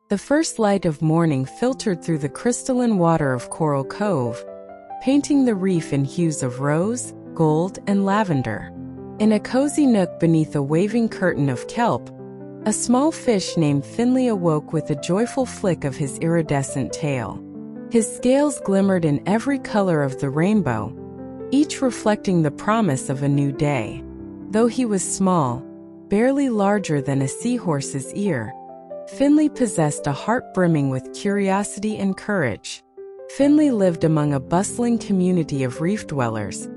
The first light of morning filtered through the crystalline water of Coral Cove, painting the reef in hues of rose, gold, and lavender. In a cozy nook beneath a waving curtain of kelp, a small fish named Finley awoke with a joyful flick of his iridescent tail. His scales glimmered in every color of the rainbow, each reflecting the promise of a new day. Though he was small, barely larger than a seahorse's ear, Finley possessed a heart brimming with curiosity and courage. Finley lived among a bustling community of reef dwellers,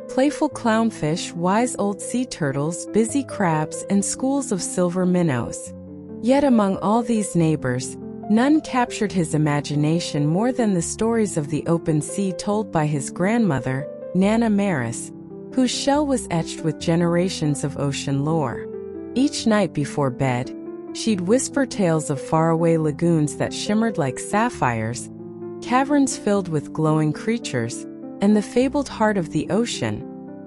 playful clownfish, wise old sea turtles, busy crabs, and schools of silver minnows. Yet among all these neighbors, none captured his imagination more than the stories of the open sea told by his grandmother, Nana Maris, whose shell was etched with generations of ocean lore. Each night before bed, she'd whisper tales of faraway lagoons that shimmered like sapphires, caverns filled with glowing creatures, and the fabled heart of the ocean,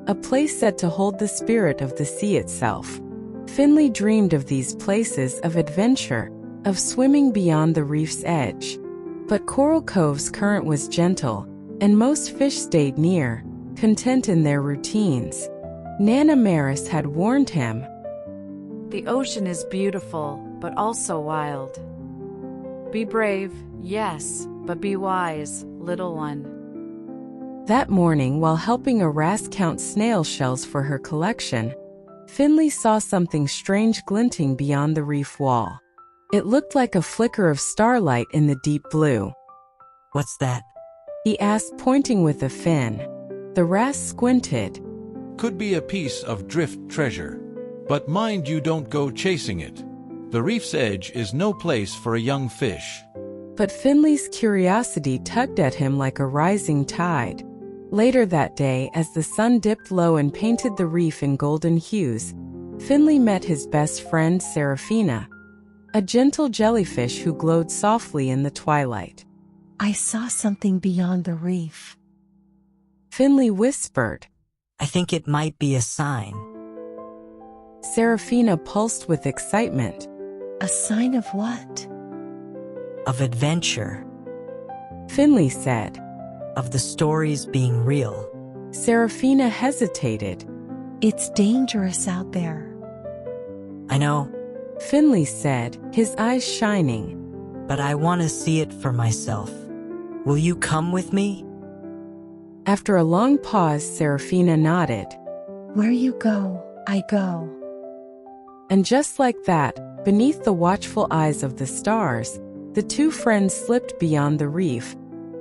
a place said to hold the spirit of the sea itself. Finley dreamed of these places of adventure, of swimming beyond the reef's edge. But Coral Cove's current was gentle, and most fish stayed near, content in their routines. Nana Maris had warned him. The ocean is beautiful, but also wild. Be brave, yes, but be wise, little one. That morning, while helping a wrasse count snail shells for her collection, Finley saw something strange glinting beyond the reef wall. It looked like a flicker of starlight in the deep blue. "What's that?" he asked, pointing with a fin. The wrasse squinted. "Could be a piece of drift treasure. But mind you don't go chasing it. The reef's edge is no place for a young fish." But Finley's curiosity tugged at him like a rising tide. Later that day, as the sun dipped low and painted the reef in golden hues, Finley met his best friend Seraphina, a gentle jellyfish who glowed softly in the twilight. "I saw something beyond the reef," Finley whispered. "I think it might be a sign." Seraphina pulsed with excitement. "A sign of what?" "Of adventure. Finley said. Of the stories being real." Seraphina hesitated. "It's dangerous out there." "I know." Finley said, his eyes shining. "But I want to see it for myself. Will you come with me?" After a long pause, Seraphina nodded. "Where you go, I go." And just like that, beneath the watchful eyes of the stars, the two friends slipped beyond the reef,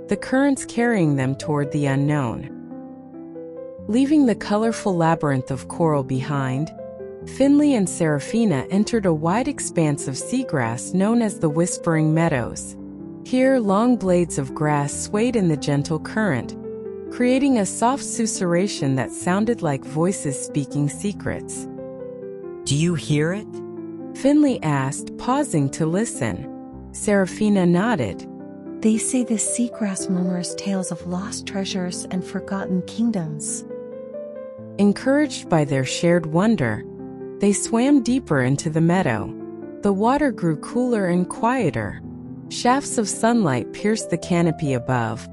the currents carrying them toward the unknown. Leaving the colorful labyrinth of coral behind, Finley and Seraphina entered a wide expanse of seagrass known as the Whispering Meadows. Here, long blades of grass swayed in the gentle current, creating a soft susurration that sounded like voices speaking secrets. "Do you hear it?" Finley asked, pausing to listen. Seraphina nodded. "They say the seagrass murmurs tales of lost treasures and forgotten kingdoms." Encouraged by their shared wonder, they swam deeper into the meadow. The water grew cooler and quieter. Shafts of sunlight pierced the canopy above,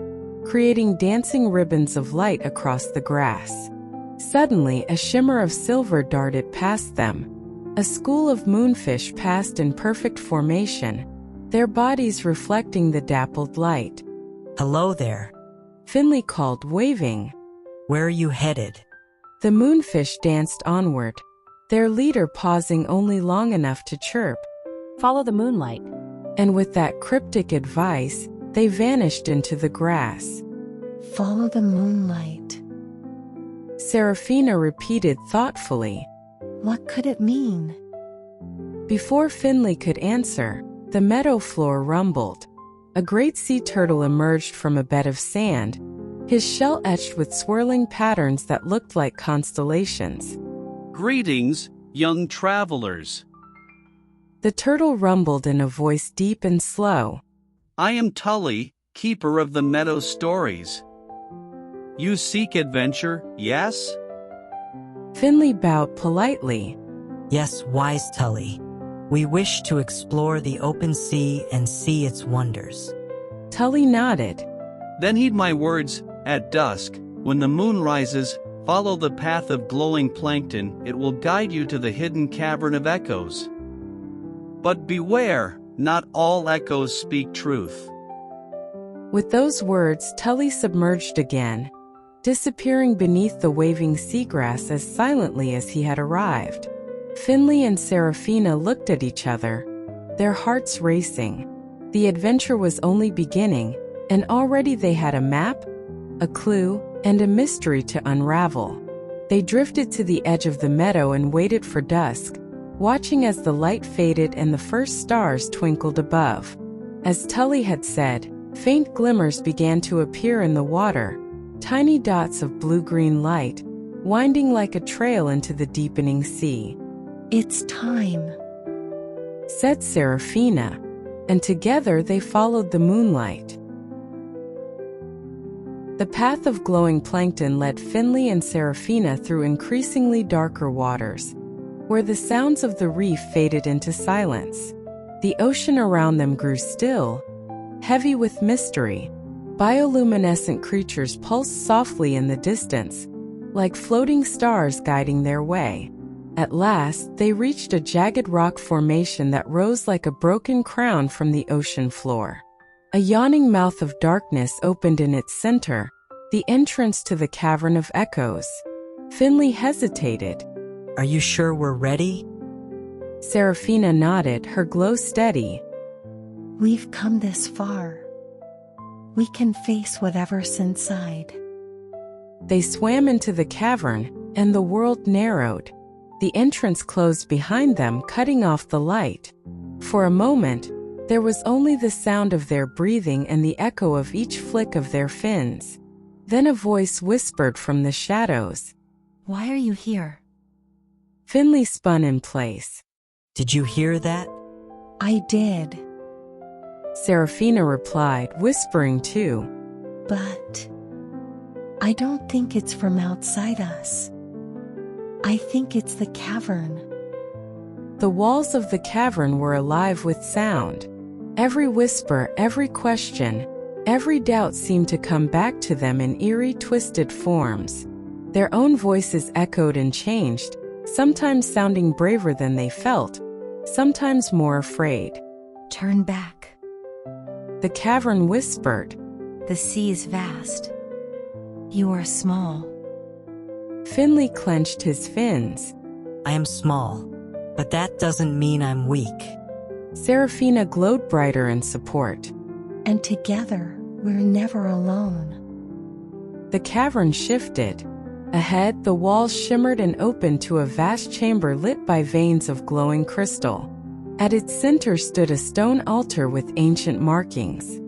creating dancing ribbons of light across the grass. Suddenly, a shimmer of silver darted past them. A school of moonfish passed in perfect formation, their bodies reflecting the dappled light. "Hello there," Finley called, waving. "Where are you headed?" The moonfish danced onward, their leader pausing only long enough to chirp. Follow the moonlight. And with that cryptic advice, they vanished into the grass. "Follow the moonlight." Seraphina repeated thoughtfully. What could it mean? Before Finley could answer, the meadow floor rumbled. A great sea turtle emerged from a bed of sand, his shell etched with swirling patterns that looked like constellations. "Greetings, young travelers. The turtle rumbled in a voice deep and slow. I am Tully, keeper of the meadow stories. You seek adventure, yes?" Finley bowed politely. "Yes, wise Tully." We wish to explore the open sea and see its wonders. Tully nodded. Then heed my words. At dusk, when the moon rises, follow the path of glowing plankton. It will guide you to the hidden Cavern of Echoes. But beware, not all echoes speak truth. With those words, Tully submerged again, disappearing beneath the waving seagrass as silently as he had arrived. Finley and Seraphina looked at each other, their hearts racing. The adventure was only beginning, and already they had a map, a clue, and a mystery to unravel. They drifted to the edge of the meadow and waited for dusk, watching as the light faded and the first stars twinkled above. As Tully had said, faint glimmers began to appear in the water, tiny dots of blue-green light, winding like a trail into the deepening sea. It's time, said Seraphina, and together they followed the moonlight. The path of glowing plankton led Finley and Seraphina through increasingly darker waters, where the sounds of the reef faded into silence. The ocean around them grew still, heavy with mystery. Bioluminescent creatures pulsed softly in the distance, like floating stars guiding their way. At last, they reached a jagged rock formation that rose like a broken crown from the ocean floor. A yawning mouth of darkness opened in its center, the entrance to the Cavern of Echoes. Finley hesitated. Are you sure we're ready? Seraphina nodded, her glow steady. We've come this far. We can face whatever's inside. They swam into the cavern, and the world narrowed. The entrance closed behind them, cutting off the light. For a moment, there was only the sound of their breathing and the echo of each flick of their fins. Then a voice whispered from the shadows. Why are you here? Finley spun in place. Did you hear that? I did. Seraphina replied, whispering too. But I don't think it's from outside us. I think it's the cavern. The walls of the cavern were alive with sound. Every whisper, every question, every doubt seemed to come back to them in eerie, twisted forms. Their own voices echoed and changed, sometimes sounding braver than they felt, sometimes more afraid. Turn back. The cavern whispered. The sea is vast. You are small. Finley clenched his fins. I am small, but that doesn't mean I'm weak. Seraphina glowed brighter in support. And together, we're never alone. The cavern shifted. Ahead, the walls shimmered and opened to a vast chamber lit by veins of glowing crystal. At its center stood a stone altar with ancient markings.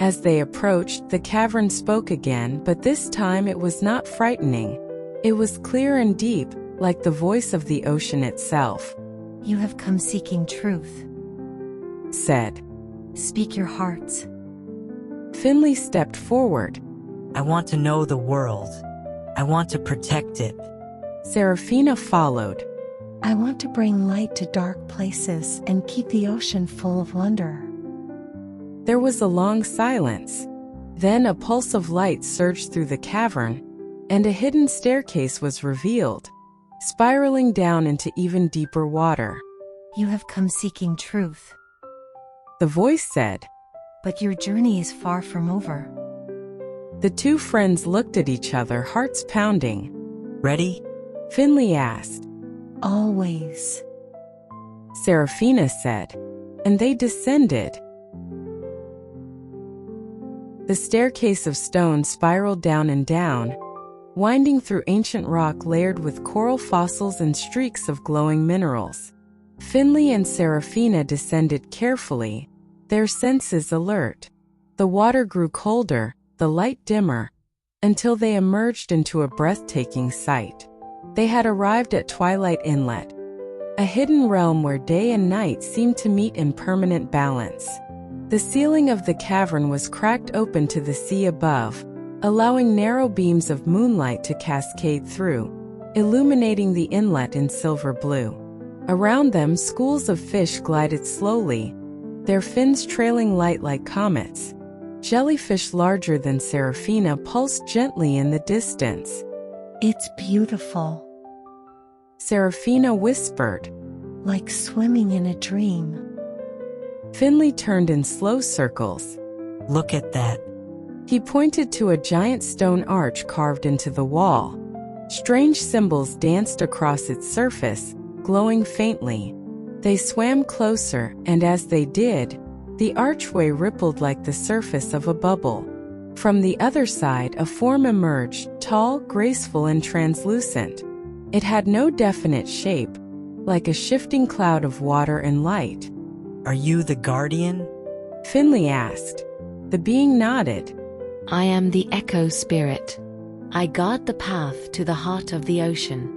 As they approached, the cavern spoke again, but this time it was not frightening. It was clear and deep, like the voice of the ocean itself. You have come seeking truth, said. Speak your hearts. Finley stepped forward. I want to know the world. I want to protect it. Seraphina followed. I want to bring light to dark places and keep the ocean full of wonder. There was a long silence. Then a pulse of light surged through the cavern, and a hidden staircase was revealed, spiraling down into even deeper water. You have come seeking truth, the voice said. But your journey is far from over. The two friends looked at each other, hearts pounding. Ready? Finley asked. Always, Seraphina said, and they descended. The staircase of stone spiraled down and down, winding through ancient rock layered with coral fossils and streaks of glowing minerals. Finley and Seraphina descended carefully, their senses alert. The water grew colder, the light dimmer, until they emerged into a breathtaking sight. They had arrived at Twilight Inlet, a hidden realm where day and night seemed to meet in permanent balance. The ceiling of the cavern was cracked open to the sea above, allowing narrow beams of moonlight to cascade through, illuminating the inlet in silver blue. Around them, schools of fish glided slowly, their fins trailing light like comets. Jellyfish larger than Seraphina pulsed gently in the distance. It's beautiful. Seraphina whispered. Like swimming in a dream. Finley turned in slow circles. Look at that. He pointed to a giant stone arch carved into the wall. Strange symbols danced across its surface, glowing faintly. They swam closer, and as they did, the archway rippled like the surface of a bubble. From the other side, a form emerged, tall, graceful, and translucent. It had no definite shape, like a shifting cloud of water and light. Are you the guardian? Finley asked. The being nodded. I am the echo spirit. I guard the path to the heart of the ocean.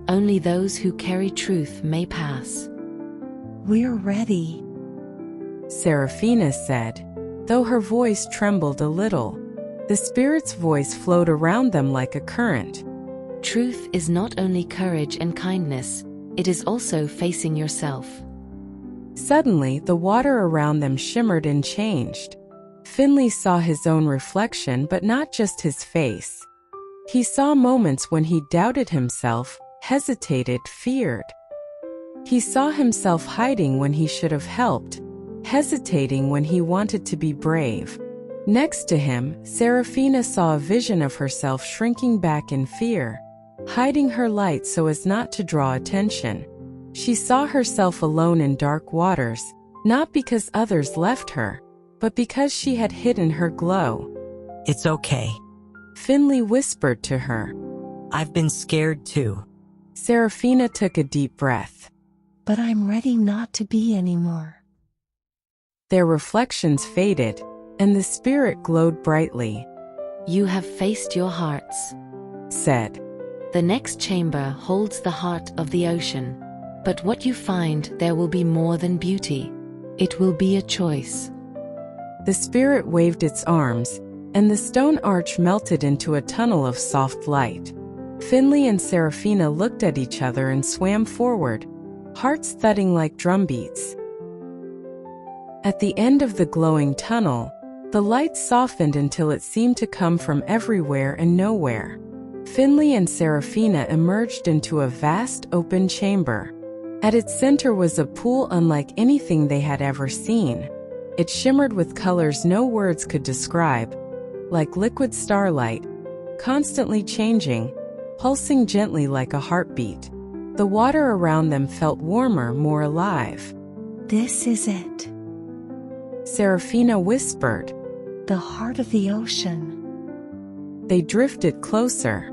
Only those who carry truth may pass. We're ready, Seraphina said, though her voice trembled a little. The spirit's voice flowed around them like a current. Truth is not only courage and kindness, it is also facing yourself. Suddenly, the water around them shimmered and changed. Finley saw his own reflection, but not just his face. He saw moments when he doubted himself, hesitated, feared. He saw himself hiding when he should have helped, hesitating when he wanted to be brave. Next to him, Seraphina saw a vision of herself shrinking back in fear, hiding her light so as not to draw attention. She saw herself alone in dark waters, not because others left her, but because she had hidden her glow. It's okay. Finley whispered to her. I've been scared too. Seraphina took a deep breath. but I'm ready not to be anymore. Their reflections faded, and the spirit glowed brightly. You have faced your hearts, said. The next chamber holds the heart of the ocean. But what you find there will be more than beauty. It will be a choice. The spirit waved its arms, and the stone arch melted into a tunnel of soft light. Finley and Seraphina looked at each other and swam forward, hearts thudding like drumbeats. At the end of the glowing tunnel, the light softened until it seemed to come from everywhere and nowhere. Finley and Seraphina emerged into a vast open chamber. At its center was a pool unlike anything they had ever seen. It shimmered with colors no words could describe, like liquid starlight, constantly changing, pulsing gently like a heartbeat. The water around them felt warmer, more alive. This is it. Seraphina whispered. The heart of the ocean. They drifted closer.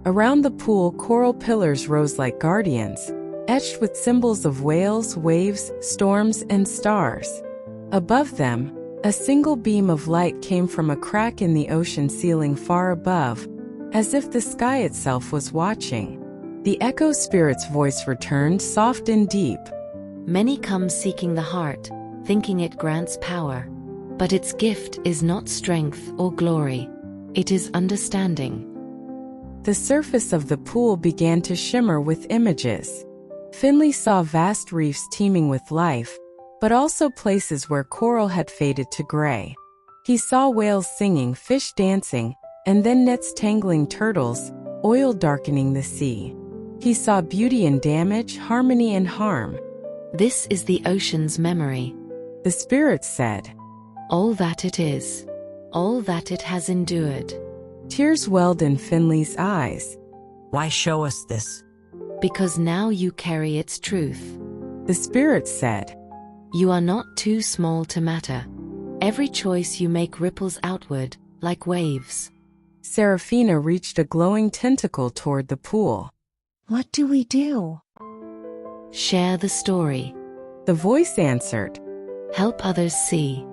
Around the pool, coral pillars rose like guardians, etched with symbols of whales, waves, storms, and stars. Above them, a single beam of light came from a crack in the ocean ceiling far above, as if the sky itself was watching. The echo spirit's voice returned, soft and deep. Many come seeking the heart, thinking it grants power. But its gift is not strength or glory. It is understanding. The surface of the pool began to shimmer with images. Finley saw vast reefs teeming with life, but also places where coral had faded to gray. He saw whales singing, fish dancing, and then nets tangling turtles, oil darkening the sea. He saw beauty and damage, harmony and harm. This is the ocean's memory. The spirit said. All that it is. All that it has endured. Tears welled in Finley's eyes. Why show us this? Because now you carry its truth. The spirit said. You are not too small to matter. Every choice you make ripples outward, like waves. Seraphina reached a glowing tentacle toward the pool. What do we do? Share the story. The voice answered. Help others see.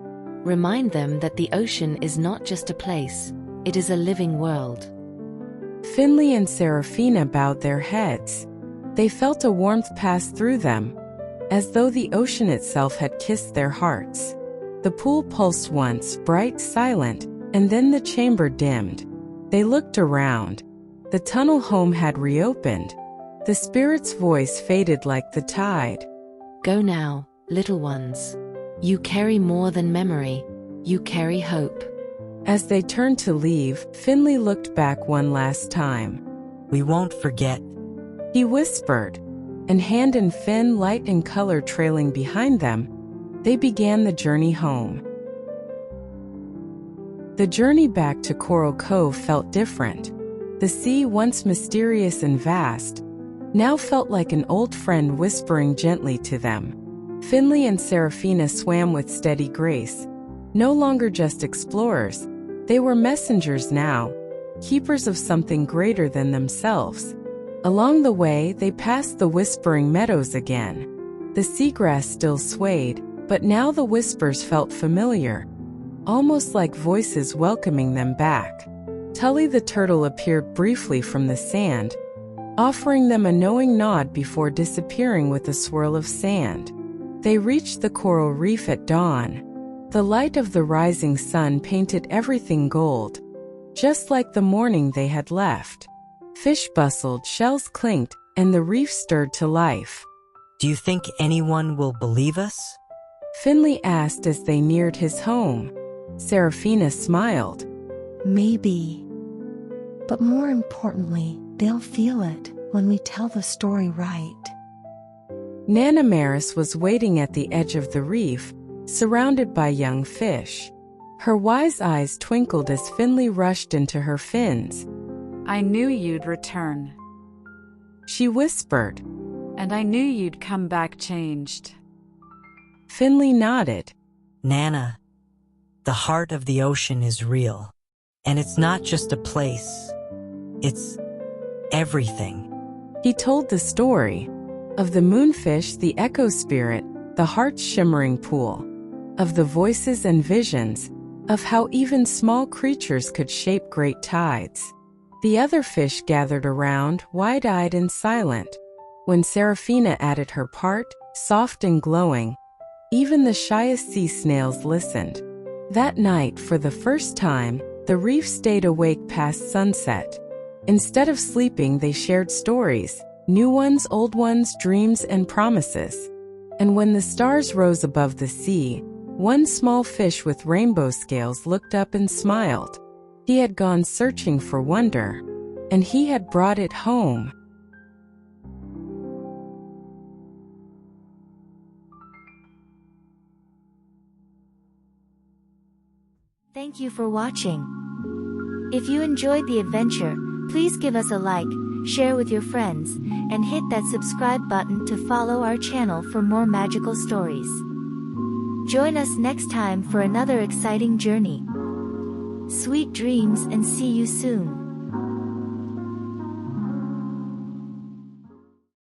Remind them that the ocean is not just a place, it is a living world. Finley and Seraphina bowed their heads. They felt a warmth pass through them, as though the ocean itself had kissed their hearts. The pool pulsed once, bright, silent, and then the chamber dimmed. They looked around. The tunnel home had reopened. The spirit's voice faded like the tide. Go now, little ones. You carry more than memory, you carry hope. As they turned to leave, Finley looked back one last time. We won't forget. He whispered, and hand and fin light and color trailing behind them, they began the journey home. The journey back to Coral Cove felt different. The sea, once mysterious and vast, now felt like an old friend whispering gently to them. Finley and Seraphina swam with steady grace. No longer just explorers, they were messengers now, keepers of something greater than themselves. Along the way, they passed the Whispering Meadows again. The seagrass still swayed, but now the whispers felt familiar, almost like voices welcoming them back. Tully the turtle appeared briefly from the sand, offering them a knowing nod before disappearing with a swirl of sand. They reached the coral reef at dawn. The light of the rising sun painted everything gold, just like the morning they had left. Fish bustled, shells clinked, and the reef stirred to life. Do you think anyone will believe us? Finley asked as they neared his home. Seraphina smiled. Maybe. But more importantly, they'll feel it when we tell the story right. Nana Maris was waiting at the edge of the reef, surrounded by young fish. Her wise eyes twinkled as Finley rushed into her fins. I knew you'd return. She whispered. And I knew you'd come back changed. Finley nodded. Nana, the heart of the ocean is real. And it's not just a place. It's everything. He told the story of the moonfish, the echo spirit, the heart's shimmering pool, of the voices and visions, of how even small creatures could shape great tides. The other fish gathered around, wide-eyed and silent. When Seraphina added her part, soft and glowing, even the shyest sea snails listened. That night, for the first time, the reef stayed awake past sunset. Instead of sleeping, they shared stories, new ones, old ones, dreams and promises. And when the stars rose above the sea, one small fish with rainbow scales looked up and smiled. He had gone searching for wonder, and he had brought it home. Thank you for watching. If you enjoyed the adventure, please give us a like, share with your friends, and hit that subscribe button to follow our channel for more magical stories. Join us next time for another exciting journey. Sweet dreams and see you soon.